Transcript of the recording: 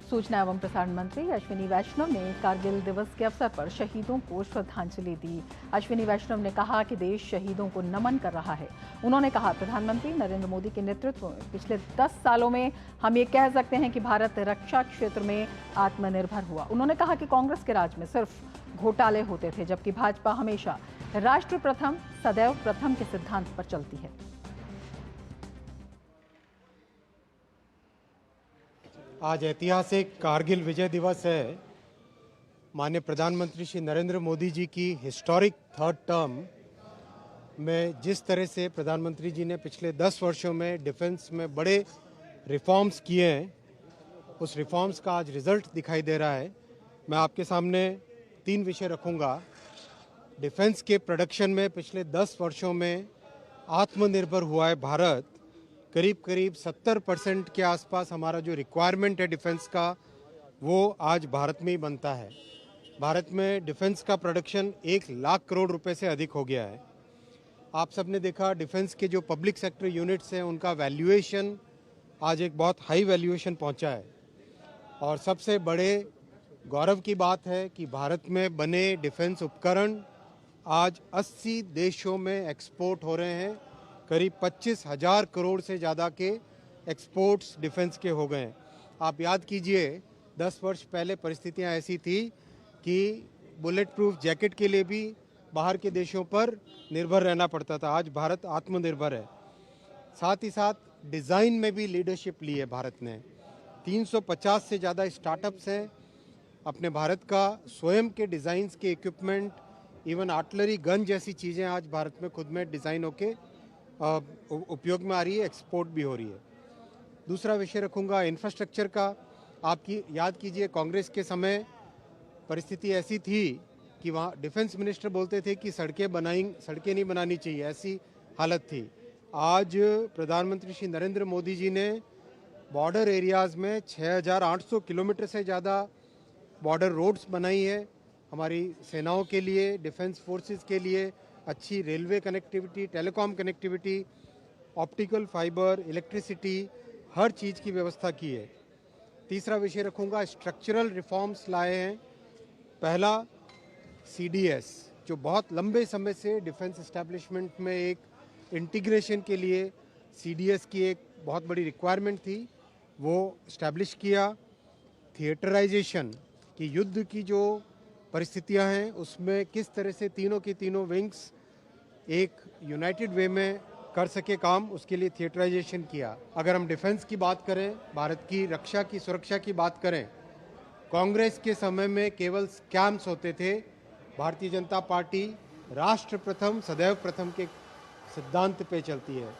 सूचना एवं प्रसारण मंत्री अश्विनी वैष्णव ने कारगिल दिवस के अवसर पर शहीदों को श्रद्धांजलि दी। अश्विनी वैष्णव ने कहा कि देश शहीदों को नमन कर रहा है। उन्होंने कहा, प्रधानमंत्री नरेंद्र मोदी के नेतृत्व में पिछले 10 सालों में हम ये कह सकते हैं कि भारत रक्षा क्षेत्र में आत्मनिर्भर हुआ। उन्होंने कहा कि कांग्रेस के राज में सिर्फ घोटाले होते थे, जबकि भाजपा हमेशा राष्ट्र प्रथम, सदैव प्रथम के सिद्धांत पर चलती है। आज ऐतिहासिक कारगिल विजय दिवस है। माननीय प्रधानमंत्री श्री नरेंद्र मोदी जी की हिस्टोरिक थर्ड टर्म में जिस तरह से प्रधानमंत्री जी ने पिछले 10 वर्षों में डिफेंस में बड़े रिफॉर्म्स किए हैं, उस रिफॉर्म्स का आज रिजल्ट दिखाई दे रहा है। मैं आपके सामने 3 विषय रखूंगा। डिफेंस के प्रोडक्शन में पिछले 10 वर्षों में आत्मनिर्भर हुआ है भारत। करीब 70% के आसपास हमारा जो रिक्वायरमेंट है डिफेंस का, वो आज भारत में ही बनता है। भारत में डिफेंस का प्रोडक्शन 1 लाख करोड़ रुपए से अधिक हो गया है। आप सबने देखा, डिफेंस के जो पब्लिक सेक्टर यूनिट्स हैं उनका वैल्यूएशन आज एक बहुत हाई वैल्यूएशन पहुंचा है। और सबसे बड़े गौरव की बात है कि भारत में बने डिफेंस उपकरण आज 80 देशों में एक्सपोर्ट हो रहे हैं। करीब 25,000 करोड़ से ज़्यादा के एक्सपोर्ट्स डिफेंस के हो गए हैं। आप याद कीजिए, 10 वर्ष पहले परिस्थितियां ऐसी थी कि बुलेट प्रूफ जैकेट के लिए भी बाहर के देशों पर निर्भर रहना पड़ता था। आज भारत आत्मनिर्भर है। साथ ही साथ डिज़ाइन में भी लीडरशिप ली है भारत ने। 350 से ज़्यादा स्टार्टअप्स हैं। अपने भारत का स्वयं के डिज़ाइंस के इक्विपमेंट, इवन आर्टिलरी गन जैसी चीज़ें आज भारत में खुद में डिज़ाइन होके उपयोग में आ रही है, एक्सपोर्ट भी हो रही है। दूसरा विषय रखूंगा इंफ्रास्ट्रक्चर का। आपकी याद कीजिए, कांग्रेस के समय परिस्थिति ऐसी थी कि वहाँ डिफेंस मिनिस्टर बोलते थे कि सड़कें नहीं बनानी चाहिए, ऐसी हालत थी। आज प्रधानमंत्री श्री नरेंद्र मोदी जी ने बॉर्डर एरियाज़ में 6,800 किलोमीटर से ज़्यादा बॉर्डर रोड्स बनाई है। हमारी सेनाओं के लिए, डिफेंस फोर्सेस के लिए अच्छी railway connectivity, telecom connectivity, optical fibre, electricity, हर चीज़ की व्यवस्था की है। तीसरा विषय रखूंगा, स्ट्रक्चरल रिफॉर्म्स लाए हैं। पहला CDS, जो बहुत लंबे समय से डिफेंस एस्टेब्लिशमेंट में एक इंटीग्रेशन के लिए CDS की एक बहुत बड़ी रिक्वायरमेंट थी, वो इस्टेब्लिश किया। थिएटराइजेशन की युद्ध की जो परिस्थितियां हैं उसमें किस तरह से तीनों की तीनों विंग्स एक यूनाइटेड वे में कर सके काम, उसके लिए थिएटराइजेशन किया। अगर हम डिफेंस की बात करें, भारत की रक्षा की सुरक्षा की बात करें, कांग्रेस के समय में केवल स्कैम्स होते थे। भारतीय जनता पार्टी राष्ट्र प्रथम, सदैव प्रथम के सिद्धांत पे चलती है।